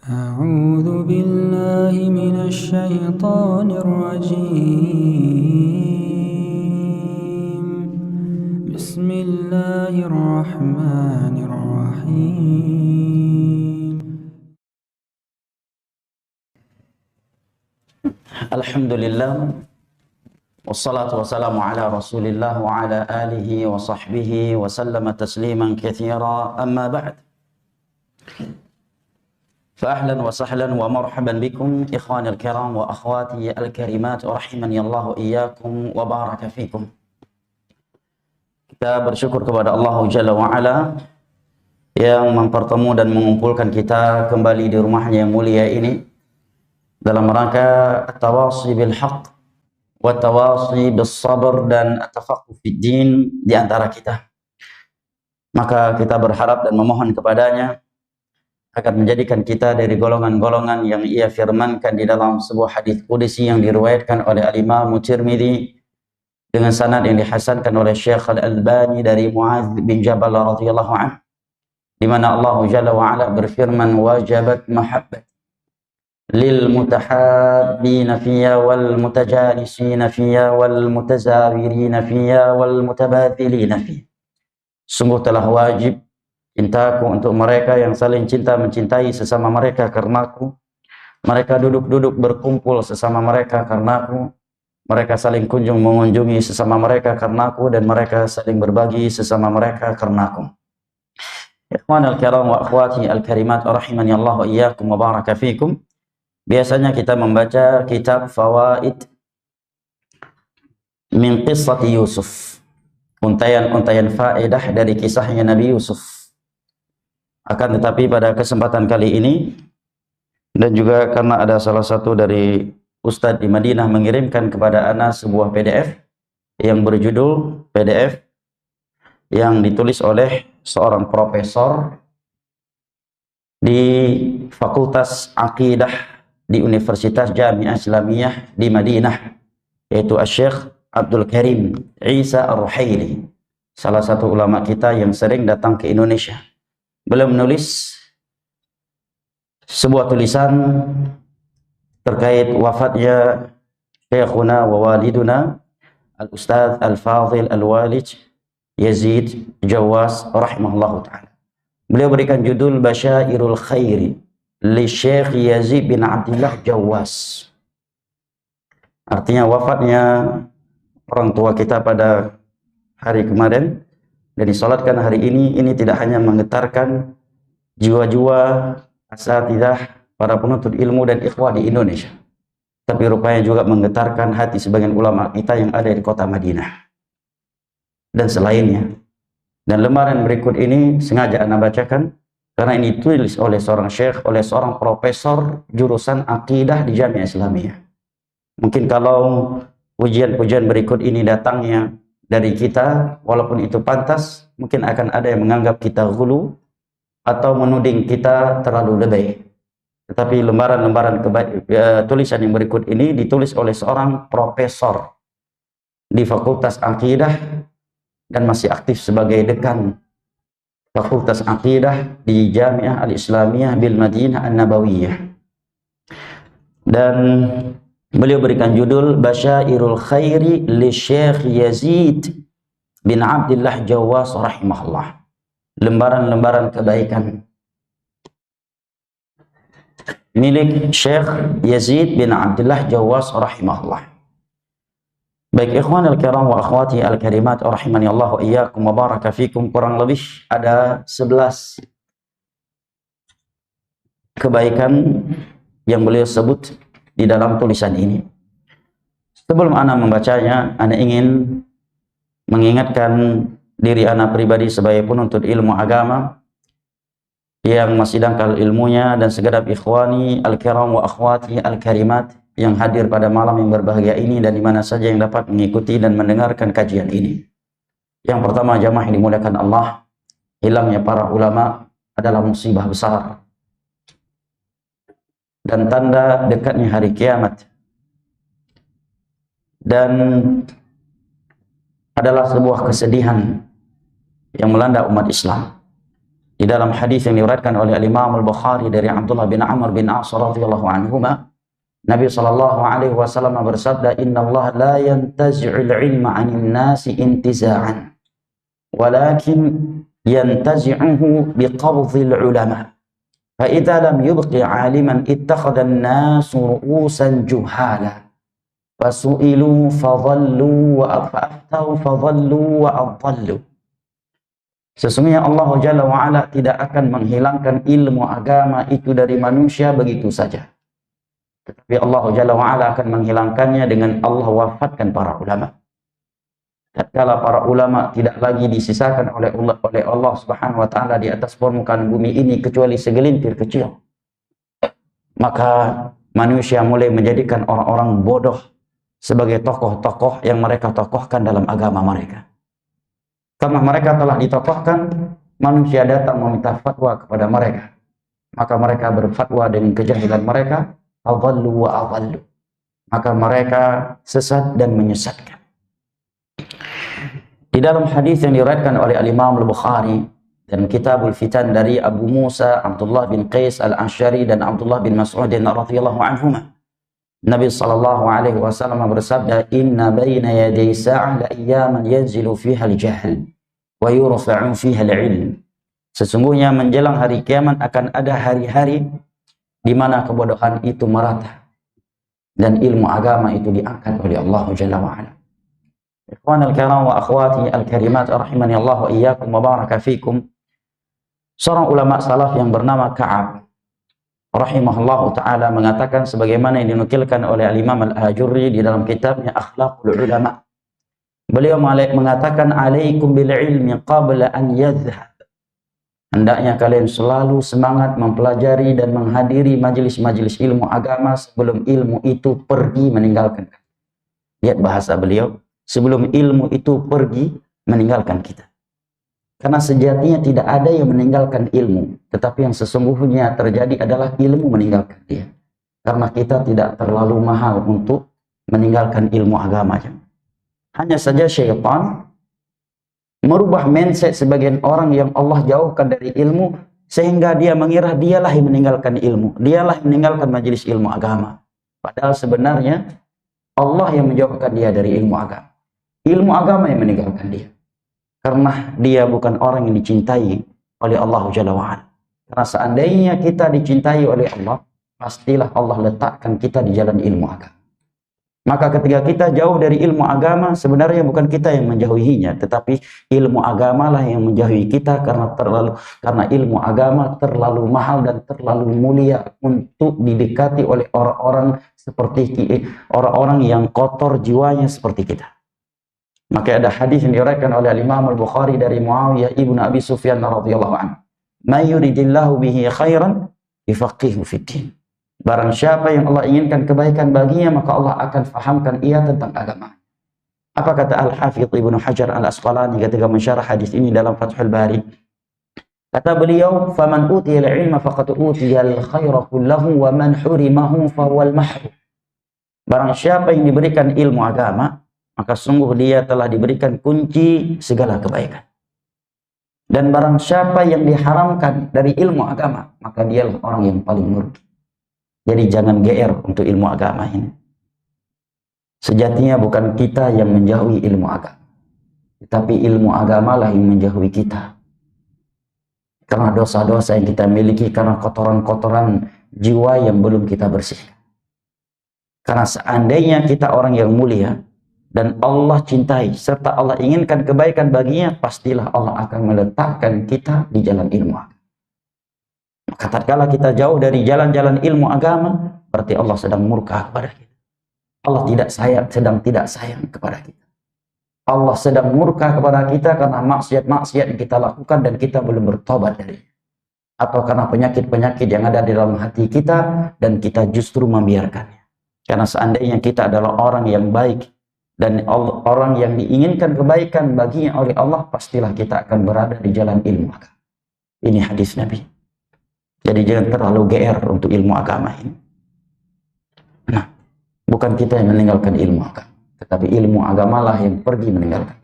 أعوذ بالله من الشيطان الرجيم بسم الله الرحمن الرحيم Alhamdulillah wassalatu wassalamu ala rasulillah wa ala alihi wa sahbihi wa sallama tasliman katsira amma ba'd fa ahlan wa sahlan wa marhaban bikum ikhwani al-kiram wa akhwati al-karimat rahimani Allah iyyakum wa baraka fikum. Kita bersyukur kepada Allah Jalla wa Ala yang mempertemu dan mengumpulkan kita kembali di rumahnya yang mulia ini dalam rangka at-tawasi bil haqq wa tawasi bis sabr dan at-tafaqquh fid din di antara kita. Maka kita berharap dan memohon kepadanya akan menjadikan kita dari golongan-golongan yang ia firmankan di dalam sebuah hadis qudsi yang diriwayatkan oleh Al-Imam Tirmidzi dengan sanad yang dihasankan oleh Syekh Al-Albani dari Muadz bin Jabal radhiyallahu anhu, di mana Allah Jalla wa Ala berfirman, wajabat mahabbat lil mutahabbina fiyya wal mutajalisina fiyya wal mutazawirina fiyya wal mutabadhilina fiyya. Sungguh telah wajib cintaku untuk mereka yang saling cinta mencintai sesama mereka karenaku. Mereka duduk-duduk berkumpul sesama mereka karenaku. Mereka saling kunjung mengunjungi sesama mereka karenaku, dan mereka saling berbagi sesama mereka karenaku. Ikhwan al-kiram wa akhwati al-karimat rahimani Allah wa iyyakum wa baraka fikum. Biasanya kita membaca kitab Fawaid min Qissati Yusuf, untayan-untayan faedah dari kisahnya Nabi Yusuf. Akan tetapi pada kesempatan kali ini, dan juga karena ada salah satu dari Ustadz di Madinah mengirimkan kepada ana sebuah PDF yang berjudul PDF yang ditulis oleh seorang profesor di Fakultas Aqidah di Universitas Jami'ah Islamiyah di Madinah, yaitu Syekh Abdul Karim Isa Ar-Ruhaili, salah satu ulama kita yang sering datang ke Indonesia. Beliau menulis sebuah tulisan terkait wafatnya Syekhuna wa waliduna Al-Ustadz Al-Fadhil Al-Walid Yazid Jawas rahimahullahu ta'ala. Beliau berikan judul Basyairul Khairi li Syekh Yazid bin Abdillah Jawas. Artinya wafatnya orang tua kita pada hari kemarin dan disolatkan hari ini tidak hanya menggetarkan jiwa-jiwa asatidzah, para penuntut ilmu dan ikhwah di Indonesia, tapi rupanya juga menggetarkan hati sebagian ulama kita yang ada di kota Madinah dan selainnya. Dan lembaran berikut ini sengaja Anda bacakan karena ini ditulis oleh seorang syekh, oleh seorang profesor jurusan akidah di Jami'ah Islamiyah. Mungkin kalau pujian-pujian berikut ini datangnya dari kita, walaupun itu pantas, mungkin akan ada yang menganggap kita ghulu atau menuding kita terlalu lebay. Tetapi lembaran-lembaran tulisan yang berikut ini ditulis oleh seorang profesor di Fakultas Aqidah dan masih aktif sebagai dekan Fakultas Aqidah di Jami'ah Al-Islamiyah bil Madinah An-Nabawiyah. Dan beliau berikan judul Basyairul Khairi li Syekh Yazid bin Abdillah Jawas rahimahullah. Lembaran-lembaran kebaikan milik Syekh Yazid bin Abdillah Jawas rahimahullah. Baik ikhwan al-kiram wa akhwati al-karimat rahimani Allah wa iyyakum wa baraka fikum, kurang lebih ada 11 kebaikan yang beliau sebut di dalam tulisan ini. Sebelum ana membacanya, ana ingin mengingatkan diri ana pribadi sebagai penuntut ilmu agama yang masih dangkal ilmunya, dan segenap ikhwani al-kiram wa akhwati al-karimat yang hadir pada malam yang berbahagia ini dan di mana saja yang dapat mengikuti dan mendengarkan kajian ini. Yang pertama, jamaah yang dimuliakan Allah, hilangnya para ulama adalah musibah besar dan tanda dekatnya hari kiamat, dan adalah sebuah kesedihan yang melanda umat Islam. Di dalam hadis yang diriwayatkan oleh Imam Al-Bukhari dari Abdullah bin Amr bin As radhiyallahu anhuma, Nabi sallallahu alaihi wasallam bersabda, "Inna Allah la yantazi'ul ilma 'anil nasi intiza'an, walakin yantazi'uhu biqabdhil ulama. Fa idza lam yubqi 'aliman ittakhadha an-nasu ru'usan juhala. Fasu'ilu fadhallu wa aftau fadhallu wa adhallu." Sesungguhnya Allah Jalla wa'ala tidak akan menghilangkan ilmu agama itu dari manusia begitu saja. Tetapi Allah Jalla wa'ala akan menghilangkannya dengan Allah wafatkan para ulama. Tatkala para ulama tidak lagi disisakan oleh Allah Subhanahu wa taala di atas permukaan bumi ini kecuali segelintir kecil, maka manusia mulai menjadikan orang-orang bodoh sebagai tokoh-tokoh yang mereka tokohkan dalam agama mereka. Karena mereka telah ditokohkan, manusia datang meminta fatwa kepada mereka, maka mereka berfatwa dengan kejahilan mereka, adhallu wa adhallu, maka mereka sesat dan menyesatkan. Di dalam hadis yang diriwayatkan oleh Imam Al-Bukhari dan Kitabul Fitan dari Abu Musa, Abdullah bin Qais Al-Ash'ari dan Abdullah bin Mas'ud radhiyallahu anhuma, Nabi sallallahu alaihi wasallam bersabda, "Inna baina yaday sa'ah la ayyaman yanzilu fiha al-jahl wa yurfa'u fiha al-'ilm." Sesungguhnya menjelang hari kiamat akan ada hari-hari di mana kebodohan itu merata dan ilmu agama itu diangkat oleh Allah Jalla wa ala. Ikhwanal kiram wa akhwati al-karimat rahimani Allah wa iyyakum wa baraka fikum. Seorang ulama salaf yang bernama Ka'ab rahimahullahu ta'ala mengatakan sebagaimana yang dinukilkan oleh Al-Imam Al-Ajurri di dalam kitabnya Akhlaqul Ulama. Beliau mengatakan, "Alaikum bil ilmi qabla an yadhhab." Hendaknya kalian selalu semangat mempelajari dan menghadiri majelis-majelis ilmu agama sebelum ilmu itu pergi meninggalkan. Lihat bahasa beliau, sebelum ilmu itu pergi meninggalkan kita. Karena sejatinya tidak ada yang meninggalkan ilmu, tetapi yang sesungguhnya terjadi adalah ilmu meninggalkan dia. Karena kita tidak terlalu mahal untuk meninggalkan ilmu agamanya. Hanya saja syaitan merubah mindset sebagian orang yang Allah jauhkan dari ilmu, sehingga dia mengira dialah yang meninggalkan ilmu, dialah yang meninggalkan majelis ilmu agama. Padahal sebenarnya Allah yang menjauhkan dia dari ilmu agama. Ilmu agama yang meninggalkan dia. Karena dia bukan orang yang dicintai oleh Allah Jalla wa'ala. Karena seandainya kita dicintai oleh Allah, pastilah Allah letakkan kita di jalan ilmu agama. Maka ketika kita jauh dari ilmu agama, sebenarnya bukan kita yang menjauhinya, tetapi ilmu agama lah yang menjauhi kita karena ilmu agama terlalu mahal dan terlalu mulia untuk didekati oleh orang-orang seperti orang-orang yang kotor jiwanya seperti kita. Maka ada hadis yang diriwayatkan oleh Imam Al-Bukhari dari Muawiyah ibnu Abi Sufyan radhiyallahu anhu, "May yuridillahu bihi khairan yufaqihu fid-din." Barang siapa yang Allah inginkan kebaikan baginya, maka Allah akan fahamkan ia tentang agama. Apa kata Al-Hafidh Ibnu Hajar Al-Asqalani ketika mensyarah hadis ini dalam Fathul Bari? Kata beliau, "Faman utiya al-ilma faqad utiya al-khaira kullahu wa man hurimahu fa huwal mahrum." Barang siapa yang diberikan ilmu agama, maka sungguh dia telah diberikan kunci segala kebaikan. Dan barang siapa yang diharamkan dari ilmu agama, maka dialah orang yang paling merugi. Jadi jangan GR untuk ilmu agama ini. Sejatinya bukan kita yang menjauhi ilmu agama, tetapi ilmu agama lah yang menjauhi kita. Karena dosa-dosa yang kita miliki, karena kotoran-kotoran jiwa yang belum kita bersihkan. Karena seandainya kita orang yang mulia, dan Allah cintai, serta Allah inginkan kebaikan baginya, pastilah Allah akan meletakkan kita di jalan ilmu agama. Maka tatkala kita jauh dari jalan-jalan ilmu agama, berarti Allah sedang murka kepada kita. Allah sedang tidak sayang kepada kita. Allah sedang murka kepada kita karena maksiat-maksiat yang kita lakukan dan kita belum bertobat darinya. Atau karena penyakit-penyakit yang ada di dalam hati kita dan kita justru membiarkannya. Karena seandainya kita adalah orang yang baik, dan orang yang diinginkan kebaikan baginya oleh Allah, pastilah kita akan berada di jalan ilmu agama. Ini hadis Nabi. Jadi jangan terlalu GR untuk ilmu agama ini. Nah, bukan kita yang meninggalkan ilmu agama, tetapi ilmu agamalah yang pergi meninggalkan.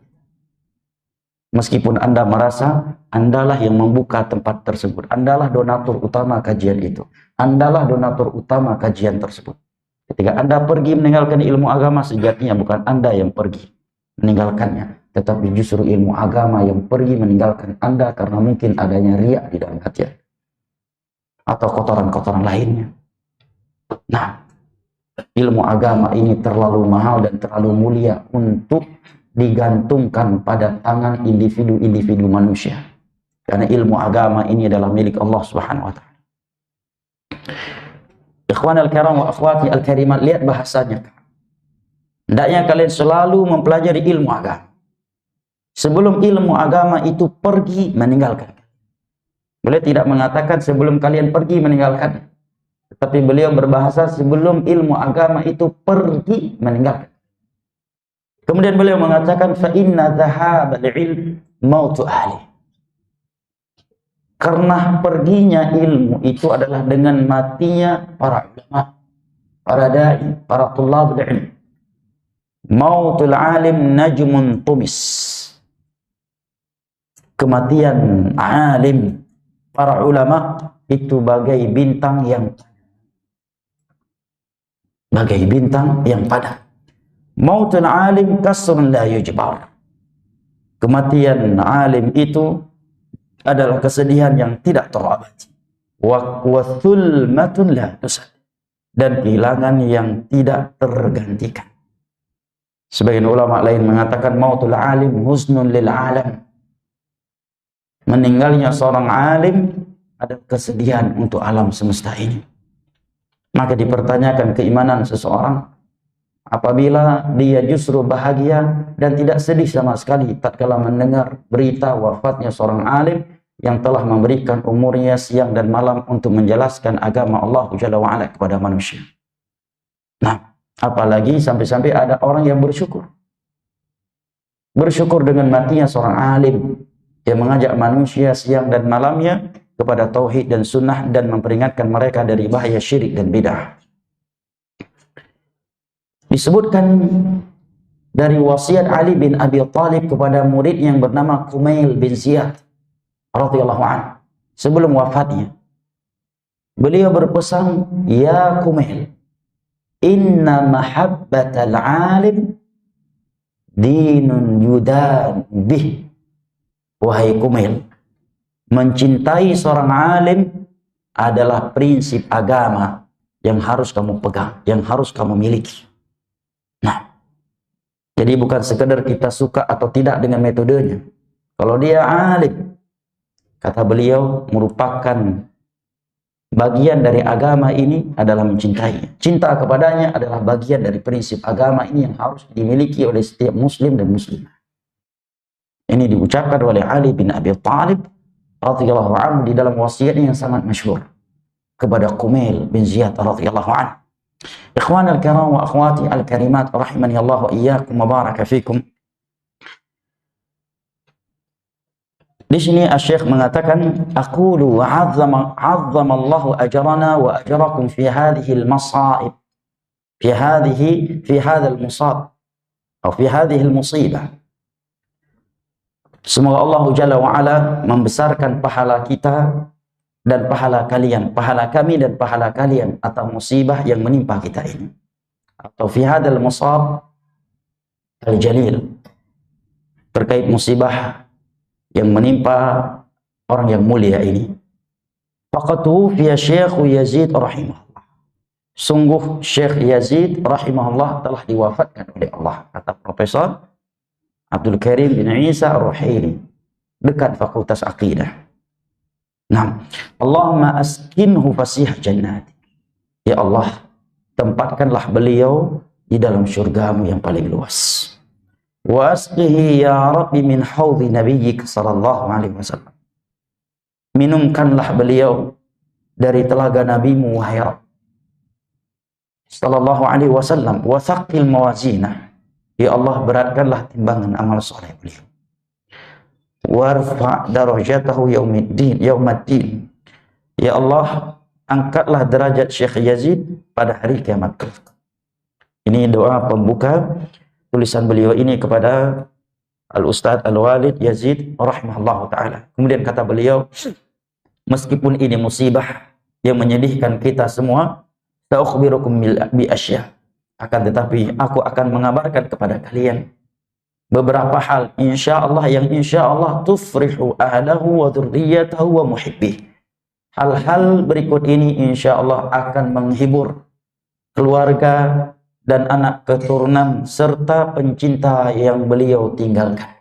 Meskipun Anda merasa Andalah yang membuka tempat tersebut, Andalah donatur utama kajian itu, Andalah donatur utama kajian tersebut. Ketika Anda pergi meninggalkan ilmu agama, sejatinya bukan Anda yang pergi meninggalkannya, tetapi justru ilmu agama yang pergi meninggalkan Anda karena mungkin adanya riya di dalam hati atau kotoran-kotoran lainnya. Nah, ilmu agama ini terlalu mahal dan terlalu mulia untuk digantungkan pada tangan individu-individu manusia. Karena ilmu agama ini adalah milik Allah Subhanahu wa taala. Ikhwanal kiram wa akhwati al-karimat, lihat bahasanya. Hendaknya kalian selalu mempelajari ilmu agama sebelum ilmu agama itu pergi meninggalkan. Beliau tidak mengatakan sebelum kalian pergi meninggalkan, tetapi beliau berbahasa sebelum ilmu agama itu pergi meninggalkan. Kemudian beliau mengatakan fa inna dhahabal ilm mautu ahli. Karena perginya ilmu itu adalah dengan matinya para ulama, para dai, para thulabul ilm. Mautul alim najmun tumis. Kematian alim, para ulama itu bagai bintang yang padam. Mautul alim kasrun la yujbar. Kematian alim itu adalah kesedihan yang tidak terabadi. Wa thulmatun la tusad. Dan kehilangan yang tidak tergantikan. Sebagian ulama lain mengatakan mautul alim husnun lil alam. Meninggalnya seorang alim adalah kesedihan untuk alam semesta ini. Maka dipertanyakan keimanan seseorang apabila dia justru bahagia dan tidak sedih sama sekali tatkala mendengar berita wafatnya seorang alim yang telah memberikan umurnya siang dan malam untuk menjelaskan agama Allah Jalla wa Ala kepada manusia. Nah, apalagi sampai-sampai ada orang yang bersyukur dengan matinya seorang alim yang mengajak manusia siang dan malamnya kepada tauhid dan sunnah dan memperingatkan mereka dari bahaya syirik dan bid'ah. Disebutkan dari wasiat Ali bin Abi Thalib kepada murid yang bernama Kumail bin Ziyad radhiyallahu anhu sebelum wafatnya. Beliau berpesan, ya Kumail, inna mahabbatal alim dinun yudan bih. Wahai Kumail, mencintai seorang alim adalah prinsip agama yang harus kamu pegang, yang harus kamu miliki. Nah, jadi bukan sekedar kita suka atau tidak dengan metodenya. Kalau dia alim, kata beliau, merupakan bagian dari agama ini adalah mencintainya. Cinta kepadanya adalah bagian dari prinsip agama ini yang harus dimiliki oleh setiap muslim dan muslimah. Ini diucapkan oleh Ali bin Abi Thalib radhiyallahu anhu di dalam wasiatnya yang sangat masyhur kepada Kumail bin Ziyad radhiyallahu anhu. Ikhwanal kiram wa akhwati al-karimat rahimani Allah wa iyyakum wa baraka fikum. Di sini Asy-Syaikh mengatakan, aqulu wa 'azzama Allahu ajrana wa ajrakum fi hadhihi al-masa'ib, fi hadha al-musab atau fi hadhihi al-musibah. Semoga Allah Jalla wa Ala membesarkan pahala kita dan pahala kalian, pahala kami dan pahala kalian atas musibah yang menimpa kita ini. Atau fi hadzal musab al-jalil, terkait musibah yang menimpa orang yang mulia ini. Faqad tuwfiya Syekh Yazid rahimahullah. Sungguh Syekh Yazid rahimahullah telah diwafatkan oleh Allah, kata Profesor Abdul Karim bin Isa Ar-Ruhaili, dekat Fakultas Aqidah. Nah, Allahumma askinhu fasih jannati. Ya Allah, tempatkanlah beliau di dalam syurgamu yang paling luas. Wa asqihi ya Rabbi min haudhi nabiyyik sallallahu alaihi wasallam. Minumkanlah beliau dari telaga nabimu wahai Rabb sallallahu alaihi wasallam. Wa thaqqil mawazinah. Ya Allah, beratkanlah timbangan amal soleh beliau. Warfa' darajatahu yaumaddin. Ya Allah, angkatlah derajat Syekh Yazid pada hari kiamat kelak. Ini doa pembuka tulisan beliau ini kepada Al-Ustadz Al-Walid Yazid rahimahullah ta'ala. Kemudian kata beliau, meskipun ini musibah yang menyedihkan kita semua, sa'ukhbirukum bi asya. Akan tetapi aku akan mengabarkan kepada kalian beberapa hal insyaallah yang insyaallah tufrihu ahlahu wa dzurriyyatahu wa muhibbih. Hal-hal berikut ini insyaallah akan menghibur keluarga dan anak keturunan serta pencinta yang beliau tinggalkan.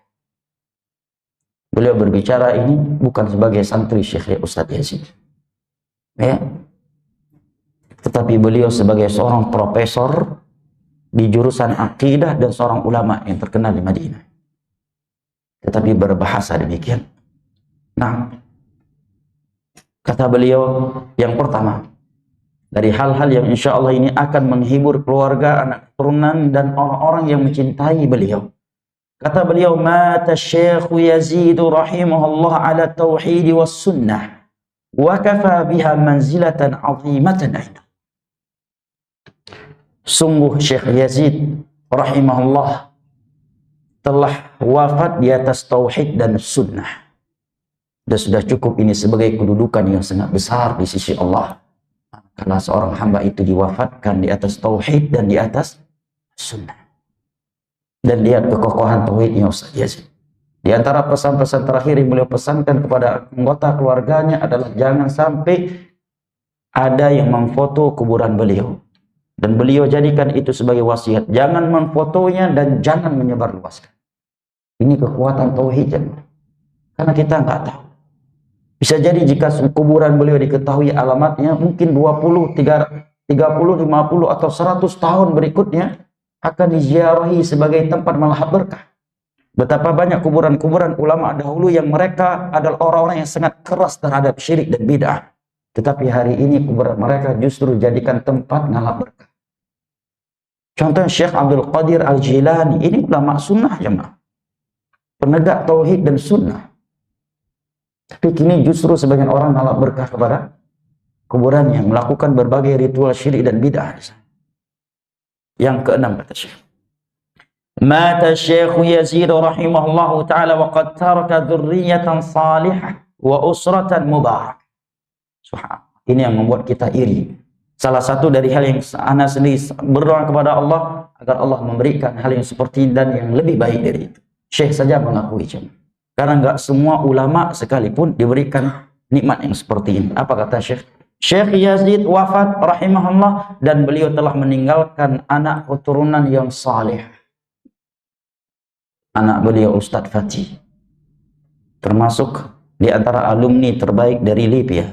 Beliau berbicara ini bukan sebagai santri Syekh Ustadz Yazid, ya, tetapi beliau sebagai seorang profesor di jurusan akidah dan seorang ulama yang terkenal di Madinah. Tetapi berbahasa demikian. Nah, kata beliau yang pertama, dari hal-hal yang insya Allah ini akan menghibur keluarga, anak keturunan dan orang-orang yang mencintai beliau. Kata beliau, mata Syekh Yazid rahimahullah ala tauhid was sunnah wa kafa biha manzilatan azimatan indah. Sungguh Syekh Yazid rahimahullah telah wafat di atas tauhid dan sunnah. Dan sudah cukup ini sebagai kedudukan yang sangat besar di sisi Allah. Karena seorang hamba itu diwafatkan di atas tauhid dan di atas sunnah. Dan lihat kekokohan tauhidnya Ustaz Yazid. Di antara pesan-pesan terakhir yang beliau pesankan kepada anggota keluarganya adalah jangan sampai ada yang memfoto kuburan beliau. Dan beliau jadikan itu sebagai wasiat. Jangan memfotonya dan jangan menyebarluaskan. Ini kekuatan tauhid. Karena kita nggak tahu. Bisa jadi jika kuburan beliau diketahui alamatnya, mungkin 20, 30, 50 atau 100 tahun berikutnya akan diziarahi sebagai tempat melahap berkah. Betapa banyak kuburan-kuburan ulama dahulu yang mereka adalah orang-orang yang sangat keras terhadap syirik dan bid'ah. Tetapi hari ini kuburan mereka justru jadikan tempat ngalap berkah. Contohnya Syekh Abdul Qadir Al-Jilani, ini ulama sunnah jemaah. Penegak tauhid dan sunnah. Tapi kini justru sebagian orang ngalap berkah kepada kuburan yang melakukan berbagai ritual syirik dan bid'ah. Yang keenam kata Syekh, mata Syekh Yazid rahimahullahu ta'ala wa qad taraka dzurriyyatan salihah wa usratan mubarak. Ini yang membuat kita iri. Salah satu dari hal yang ana sendiri berdoa kepada Allah agar Allah memberikan hal yang seperti dan yang lebih baik dari itu. Syekh saja mengakui jemaah. Karena enggak semua ulama sekalipun diberikan nikmat yang seperti ini. Apa kata Syekh? Syekh Yazid wafat rahimahullah dan beliau telah meninggalkan anak keturunan yang saleh. Anak beliau Ustadz Fatih, termasuk di antara alumni terbaik dari Libya.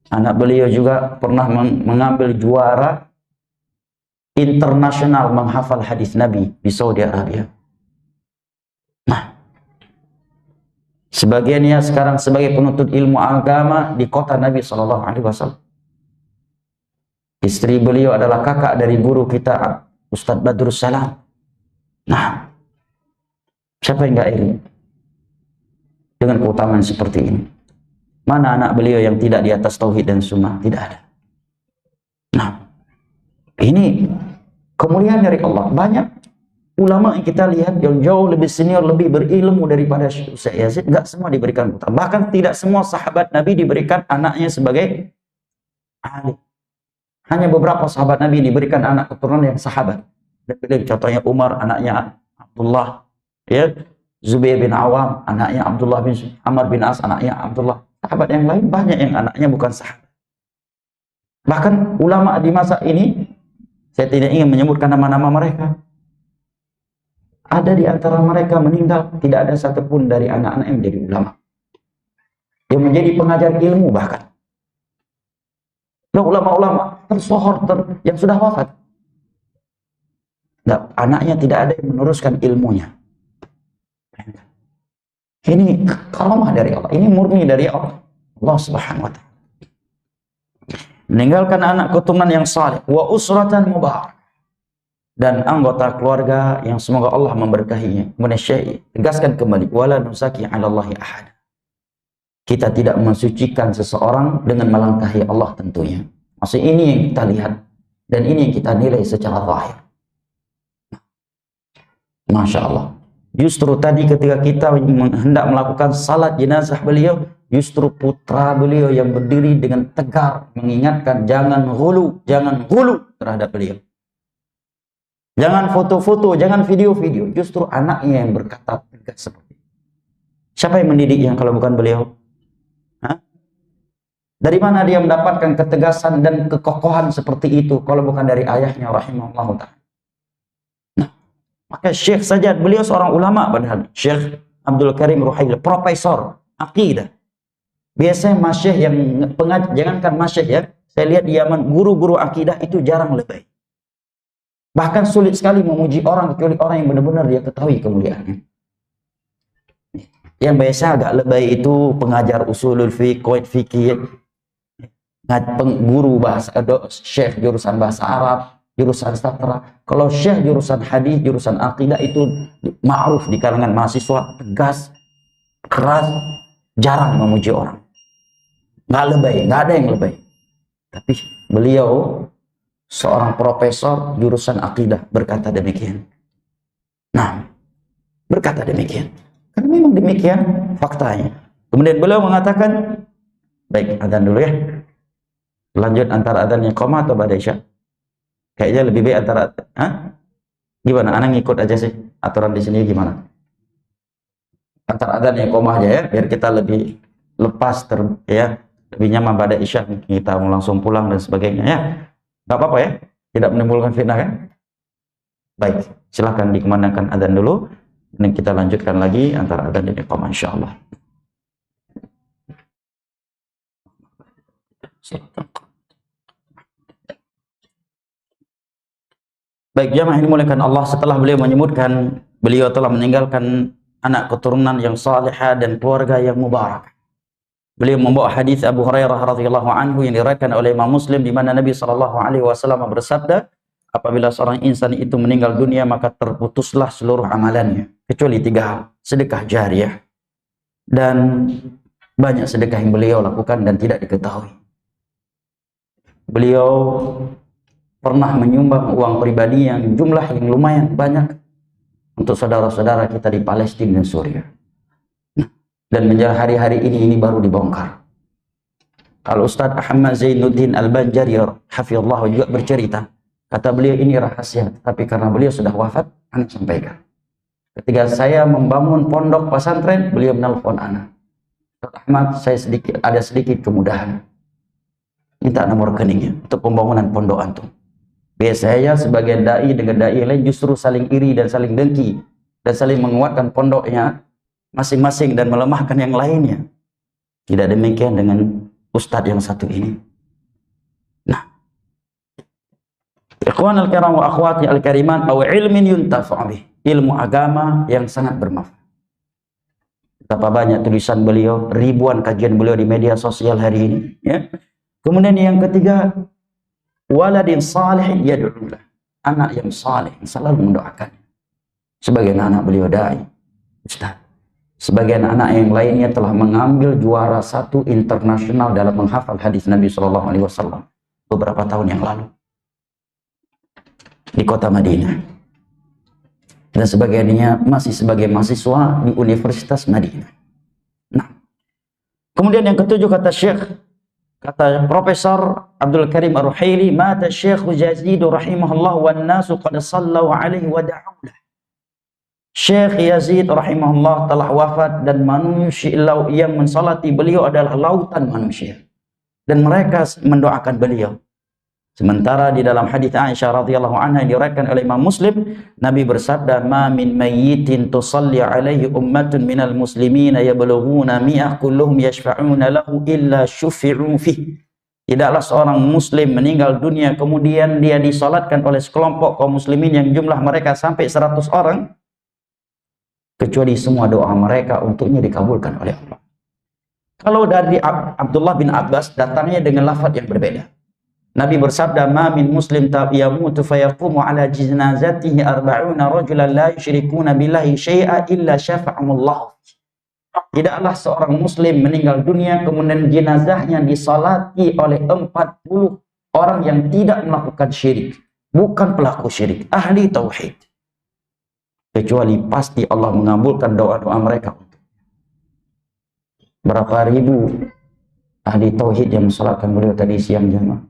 Anak beliau juga pernah mengambil juara internasional menghafal hadis Nabi di Saudi Arabia. Nah, sebagiannya sekarang sebagai penuntut ilmu agama di kota Nabi SAW. Istri beliau adalah kakak dari guru kita Ustadz Badrus Salam. Nah, siapa yang gak iri dengan keutamaan seperti ini? Mana anak beliau yang tidak di atas tauhid dan sunnah? Tidak ada. Nah, ini kemuliaan dari Allah. Banyak ulama yang kita lihat yang jauh lebih senior, lebih berilmu daripada Syekh Yazid, enggak semua diberikan keutamaan. Bahkan tidak semua sahabat Nabi diberikan anaknya sebagai alim. Hanya beberapa sahabat Nabi diberikan anak keturunan yang sahabat. Contohnya Umar, anaknya Abdullah, ya, Zubair bin Awam, anaknya Abdullah bin Amr bin As, anaknya Abdullah. Sahabat yang lain banyak yang anaknya bukan sahabat. Bahkan ulama di masa ini, saya tidak ingin menyebutkan nama-nama mereka. Ada di antara mereka meninggal, tidak ada satupun dari anak-anak yang menjadi ulama. Yang menjadi pengajar ilmu bahkan. Ulama-ulama tersohor yang sudah wafat. Nah, anaknya tidak ada yang meneruskan ilmunya. Ini karamah dari Allah, ini murni dari Allah. Allah Subhanahu wa ta'ala. Meninggalkan anak keturunan yang saleh, wa usratan mubarak, dan anggota keluarga yang semoga Allah memberkahinya. Kemudian Syekh tegaskan kembali, wala nusaki 'ala Allahi ahad. Kita tidak mensucikan seseorang dengan melangkahi Allah tentunya. Maksud ini yang kita lihat dan ini yang kita nilai secara zahir. Masya Allah. Justru tadi ketika kita hendak melakukan salat jenazah beliau, justru putra beliau yang berdiri dengan tegar mengingatkan jangan hulu terhadap beliau. Jangan foto-foto, jangan video-video. Justru anaknya yang berkata tegas seperti itu. Siapa yang mendidiknya kalau bukan beliau? Hah? Dari mana dia mendapatkan ketegasan dan kekokohan seperti itu kalau bukan dari ayahnya rahimahullah ta'ala. Nah, maka Syekh Sajjad, beliau seorang ulama padahal. Syekh Abdul Karim Ruhaili, profesor akidah. Biasanya masyayikh yang pengajar, jangankan masyayikh ya, saya lihat di Yaman guru-guru akidah itu jarang lebay. Bahkan sulit sekali memuji orang kecuali orang yang benar-benar dia ketahui kemuliaannya. Yang biasa agak lebay itu pengajar usulul fiqh, qawaid fikih, guru bahasa, syekh jurusan bahasa Arab, jurusan sastra. Kalau syekh jurusan hadis, jurusan akidah itu ma'ruf di kalangan mahasiswa, tegas, keras, jarang memuji orang. Nggak lebay, nggak ada yang lebay. Tapi beliau seorang profesor jurusan akidah berkata demikian. Nah, berkata demikian. Karena memang demikian faktanya. Kemudian beliau mengatakan, baik, adzan dulu ya. Lanjut antara adzan iqamah atau ba'da isya? Kayaknya lebih baik antara, gimana? Anak ngikut aja sih. Aturan di sini gimana? Antara adzan iqamah aja ya, biar kita lebih lepas lebih nyaman pada isya, kita mau langsung pulang dan sebagainya ya. Gak apa-apa ya, tidak menimbulkan fitnah kan? Baik, silahkan dikumandangkan adzan dulu, dan kita lanjutkan lagi antara adzan dan iqamah insyaallah. Baik, jamaah yang dimuliakan Allah, setelah beliau menyebutkan beliau telah meninggalkan anak keturunan yang salihah dan keluarga yang mubarak. Beliau membawa hadis Abu Hurairah radhiyallahu anhu yang diriwayatkan oleh Imam Muslim, di mana Nabi sallallahu alaihi wasallam bersabda, apabila seorang insan itu meninggal dunia maka terputuslah seluruh amalannya kecuali 3 hal: sedekah jariyah, dan banyak sedekah yang beliau lakukan dan tidak diketahui. Beliau pernah menyumbang uang pribadi yang jumlah yang lumayan banyak untuk saudara-saudara kita di Palestina dan Suriah. Dan menjelang hari-hari ini baru dibongkar. Kalau Ustaz Ahmad Zainuddin Al-Banjari hafizallahu juga bercerita, kata beliau ini rahasia, tapi karena beliau sudah wafat, anak sampaikan. Ketika saya membangun pondok pesantren, beliau menelpon anak. Ustaz Ahmad, saya ada sedikit kemudahan. Minta nomor rekeningnya untuk pembangunan pondok antum. Biasanya sebagian dai dengan dai lain justru saling iri dan saling dengki dan saling menguatkan pondoknya masing-masing dan melemahkan yang lainnya. Tidak demikian dengan ustadz yang satu ini. Nah, ikhwan al-kiram wa akhwati al-kariman, aw ilmin yuntafa'u bih, ilmu agama yang sangat bermanfaat. Betapa banyak tulisan beliau, ribuan kajian beliau di media sosial hari ini ya. Kemudian yang ketiga, waladin salih yad'ulah, anak yang saleh selalu mendoakan. Sebagian anak beliau dai, ustaz. Sebagian anak yang lainnya telah mengambil juara 1 internasional dalam menghafal hadis Nabi Shallallahu Alaihi Wasallam beberapa tahun yang lalu di kota Madinah, dan sebagiannya masih sebagai mahasiswa di Universitas Madinah. Nah, kemudian yang ketujuh, kata Profesor Abdul Karim Ar-Ruhaili, mata Syekh Yazid rahimahullah wan nasu qad sallu alaihi wa da'u lahu. Syekh Yazid rahimahullah telah wafat dan manusia yang mensalati beliau adalah lautan manusia, dan mereka mendoakan beliau. Sementara di dalam hadis Aisyah radhiyallahu anha yang diriwayatkan oleh Imam Muslim, Nabi bersabda, "Ma min mayyitin tusalli alaihi ummatun minal muslimina yablughuna mi'ah kulluhum yashfa'una lahu illa syufi'u fihi." Tidaklah seorang muslim meninggal dunia kemudian dia disalatkan oleh sekelompok kaum muslimin yang jumlah mereka sampai 100 orang, kecuali semua doa mereka untuknya dikabulkan oleh Allah. Kalau dari Abdullah bin Abbas datangnya dengan lafaz yang berbeda. Nabi bersabda, "Ma min muslim yamutu fayaqumu ala jinazatihi 40 rajulan la yusyrikuna billahi syai'a illa syafa'ahumullah." Tidaklah seorang muslim meninggal dunia kemudian jenazahnya disalati oleh 40 orang yang tidak melakukan syirik, bukan pelaku syirik, ahli tauhid. kecuali pasti Allah mengabulkan doa-doa mereka. Berapa ribu ahli tauhid yang mensalatkan beliau tadi siang jamaah.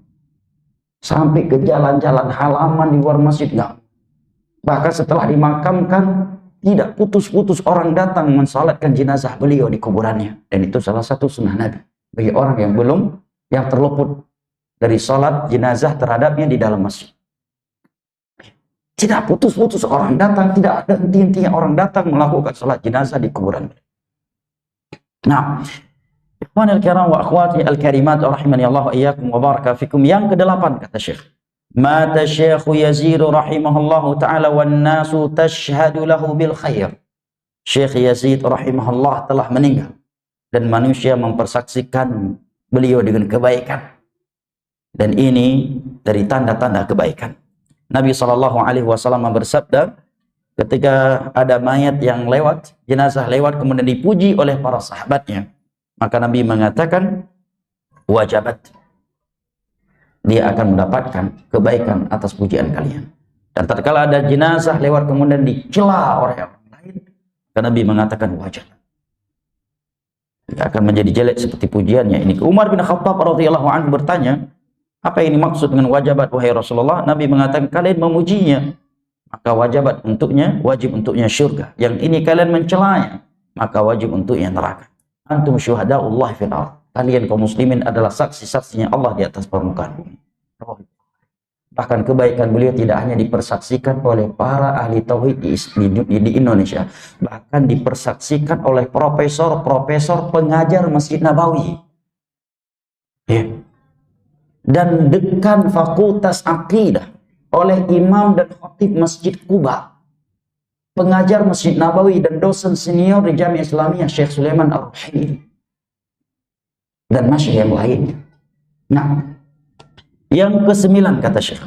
Sampai ke jalan-jalan halaman di luar masjid enggak. Bahkan setelah dimakamkan tidak putus-putus orang datang mensalatkan jenazah beliau di kuburannya. Dan itu salah satu sunnah Nabi bagi orang yang terluput dari salat jenazah terhadapnya di dalam masjid. Tidak putus-putus orang datang, tidak ada henti-hentinya orang datang melakukan salat jenazah di kuburan. Nah, ikhwanil kiram wa akhwati al-karimat rahimani Allah wa iyyakum wa baraka fikum. Yang ke-8 kata Syekh, mata Syekh Yazid rahimahullahu taala wan nasu tashhadu lahu bil khair. Syekh Yazid rahimahullah telah meninggal dan manusia mempersaksikan beliau dengan kebaikan. Dan ini dari tanda-tanda kebaikan. Nabi SAW bersabda, ketika ada mayat yang lewat, jenazah lewat, kemudian dipuji oleh para sahabatnya, maka Nabi mengatakan, wajabat, dia akan mendapatkan kebaikan atas pujian kalian. Dan tatkala ada jenazah lewat kemudian dicela oleh orang lain, maka Nabi mengatakan wajabat, dia akan menjadi jelek seperti pujiannya. Ini Umar bin Khattab radhiyallahu anhu bertanya, apa ini maksud dengan wajabat wahai Rasulullah? Nabi mengatakan, kalian memujinya, maka wajib untuknya syurga. Yang ini kalian mencelanya, maka wajib untuknya neraka. Antum syuhadaullah fil ardh. Kalian kaum muslimin adalah saksi-saksinya Allah di atas permukaan bumi. Bahkan kebaikan beliau tidak hanya dipersaksikan oleh para ahli tauhid di Indonesia, bahkan dipersaksikan oleh profesor-profesor pengajar Masjid Nabawi. Ya. Dan dekan fakultas akidah oleh imam dan khatib Masjid Kuba, pengajar Masjid Nabawi dan dosen senior di Jamiah Islamiyah Syekh Sulaiman Ar-Ruhaili, dan masih yang lainnya. Nah, yang ke-9 kata Syekh,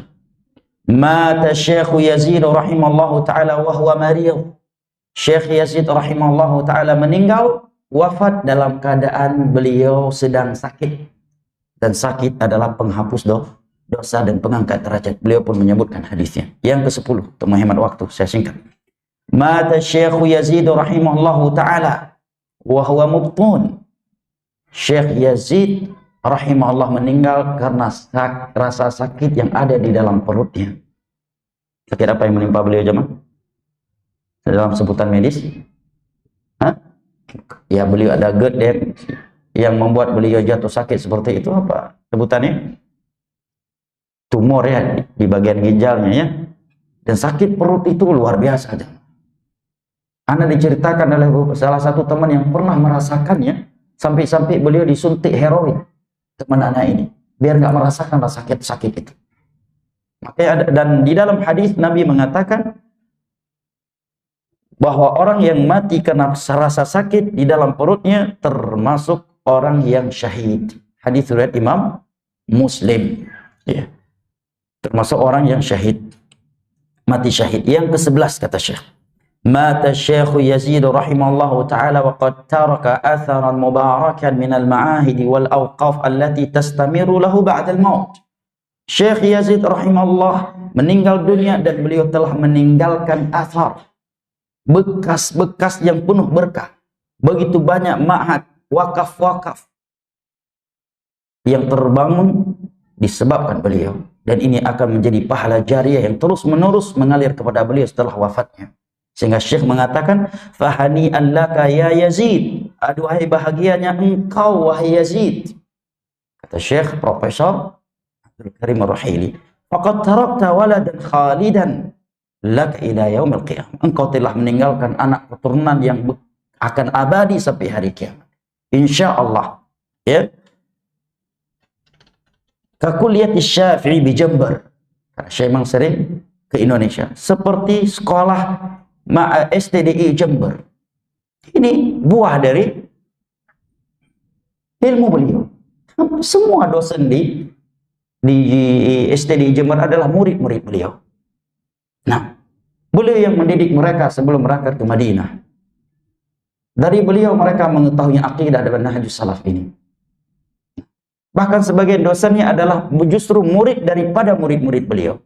mata Syekh Yazid rahimallahu taala wa huwa marid. Syekh Yazid rahimallahu taala meninggal, wafat dalam keadaan beliau sedang sakit. Dan sakit adalah penghapus dosa dan pengangkat derajat. Beliau pun menyebutkan hadisnya. Yang ke-10, untuk menghemat waktu, saya singkat. Mata Syekh Yazid rahimahullahu ta'ala wa huwa mubtun. Syekh Yazid rahimahullah meninggal karena rasa sakit yang ada di dalam perutnya. Sakit apa yang menimpa beliau jemaah? Dalam sebutan medis? Hah? Ya, beliau ada GERD yang membuat beliau jatuh sakit seperti itu, apa sebutannya? Tumor ya di bagian ginjalnya ya. Dan sakit perut itu luar biasa. Anda diceritakan oleh salah satu teman yang pernah merasakannya, sampai-sampai beliau disuntik heroin, teman anak ini, biar nggak merasakan rasa sakit itu. Makanya dan di dalam hadis Nabi mengatakan bahwa orang yang mati karena rasa sakit di dalam perutnya termasuk orang yang syahid. Hadis riwayat Imam Muslim. Ya. Termasuk orang yang syahid, mati syahid. Yang ke-11 kata Syekh, mata Syekh Yazid rahimahullahu taala wa qad taraka atharan mubarakan min al-ma'ahid wal awqaf allati tastamiru lahu ba'da al-maut. Syekh Yazid rahimahullah meninggal dunia dan beliau telah meninggalkan athar, bekas-bekas yang penuh berkah. Begitu banyak ma'had, wakaf-wakaf yang terbangun disebabkan beliau, dan ini akan menjadi pahala jariah yang terus-menerus mengalir kepada beliau setelah wafatnya. Sehingga Syekh mengatakan, fahani'an laka ya Yazid, aduhai bahagianya engkau wahai Yazid. Kata Syekh Profesor Abdul Karim Ar-Ruhaili, faqad tarakta waladan khalidan laka ila yaumil qiyamah. Engkau telah meninggalkan anak keturunan yang akan abadi sampai hari kiamat. Insyaallah. Ya. Kakuliat Syafi'i di Jember. Saya memang sering ke Indonesia. Seperti sekolah STDI Jember. Ini buah dari ilmu beliau. Semua dosen di STDI Jember adalah murid-murid beliau. Nah, beliau yang mendidik mereka sebelum berangkat ke Madinah. Dari beliau mereka mengetahui akidah dan manhajus salaf ini. Bahkan sebagian dosennya adalah justru murid daripada murid-murid beliau.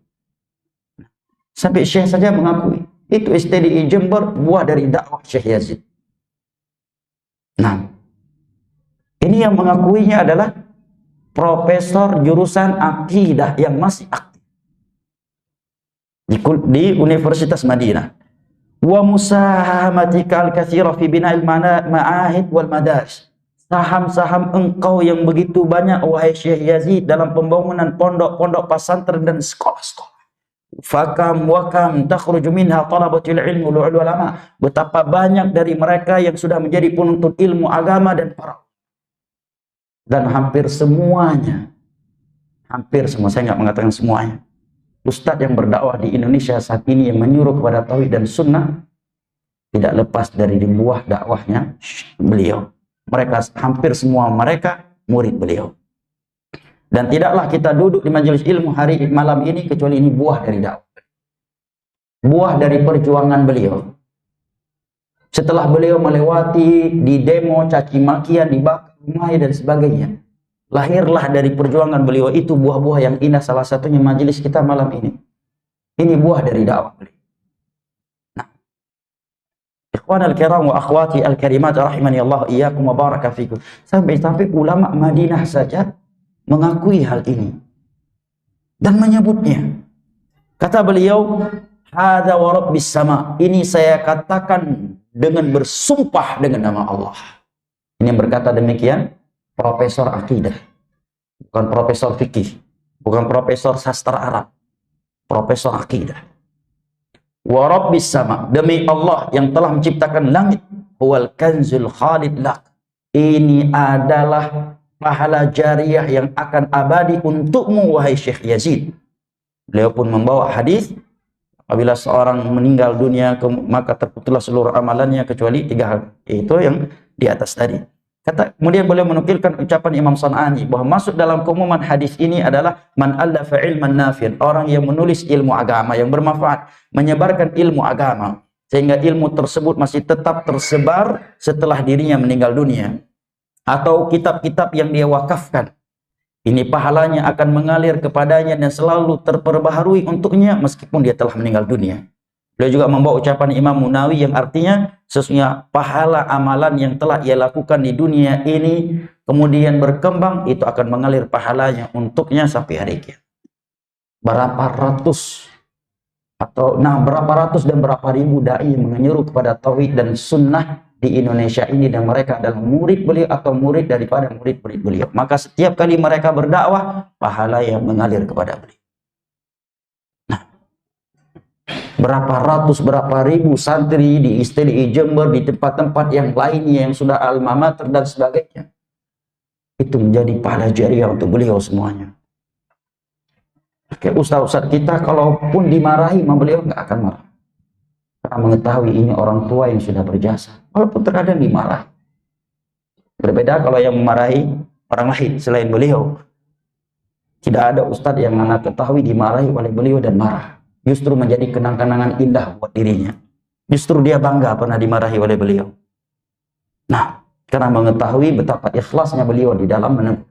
Sampai Syekh saja mengakui, Itu STDI Jember, buah dari dakwah Syekh Yazid. Nah, ini yang mengakuinya adalah profesor jurusan akidah yang masih aktif di Universitas Madinah. Wa musahamatika al-katsira fi bina'il ma'ahid wal madaris. Saham-saham engkau yang begitu banyak wahai Syekh Yazid dalam pembangunan pondok-pondok pesantren dan sekolah-sekolah. Fakam wakam takhruju minha talabatul ilmi wal ulama. Betapa banyak dari mereka yang sudah menjadi penuntut ilmu agama dan para, dan hampir semuanya, saya nggak mengatakan semuanya, ustadz yang berdakwah di Indonesia saat ini yang menyuruh kepada tauhid dan sunnah tidak lepas dari buah dakwahnya beliau. Mereka hampir semua mereka murid beliau. Dan tidaklah kita duduk di majelis ilmu hari malam ini kecuali ini buah dari dakwah. Buah dari perjuangan beliau. Setelah beliau melewati di demo, caci makian, dibakar rumahnya dan sebagainya, lahirlah dari perjuangan beliau itu buah-buah yang indah, salah satunya majelis kita malam ini. Ini buah dari dakwah beliau. Nah, ikhwan al-kiram wa akhwati al-karimat rahimani Allah iyyakum wa baraka fikum. Sampai ulama Madinah saja mengakui hal ini dan menyebutnya. Kata beliau, hadza wa rabbis sama. Ini saya katakan dengan bersumpah dengan nama Allah. Ini yang berkata demikian profesor akidah, bukan profesor fikih, bukan profesor sastra Arab, profesor akidah. Wa rabbis sama, demi Allah yang telah menciptakan langit, huwal kanzul khalid lak. Ini adalah pahala jariah yang akan abadi untukmu wahai Syekh Yazid. Beliau pun membawa hadis, apabila seorang meninggal dunia maka terputuslah seluruh amalannya kecuali 3 hal. Itu yang di atas tadi. Kemudian beliau menukilkan ucapan Imam San'ani bahwa masuk dalam keumuman hadis ini adalah man allafa ilman nafian, orang yang menulis ilmu agama yang bermanfaat, menyebarkan ilmu agama sehingga ilmu tersebut masih tetap tersebar setelah dirinya meninggal dunia, atau kitab-kitab yang dia wakafkan. Ini pahalanya akan mengalir kepadanya dan selalu terperbaharui untuknya meskipun dia telah meninggal dunia. Beliau juga membawa ucapan Imam Munawi yang artinya sesungguhnya pahala amalan yang telah ia lakukan di dunia ini kemudian berkembang, itu akan mengalir pahalanya untuknya sampai hari kiamat. Berapa ratus dan berapa ribu dai menyeru kepada tauhid dan sunnah di Indonesia ini, dan mereka adalah murid beliau atau murid daripada murid-murid beliau. Maka setiap kali mereka berdakwah, pahala yang mengalir kepada beliau. Nah, berapa ratus, berapa ribu santri di STDI Jember, di tempat-tempat yang lainnya yang sudah alma mater dan sebagainya, itu menjadi pahala jariah untuk beliau semuanya. Kayak ustaz-ustaz kita kalaupun dimarahi sama beliau nggak akan marah, karena mengetahui ini orang tua yang sudah berjasa, walaupun terkadang dimarah. Berbeda kalau yang memarahi orang lain selain beliau. Tidak ada ustadz yang anak ketahui dimarahi oleh beliau dan marah, justru menjadi kenang-kenangan indah buat dirinya. Justru dia bangga pernah dimarahi oleh beliau. Nah, karena mengetahui betapa ikhlasnya beliau di dalam menempuh.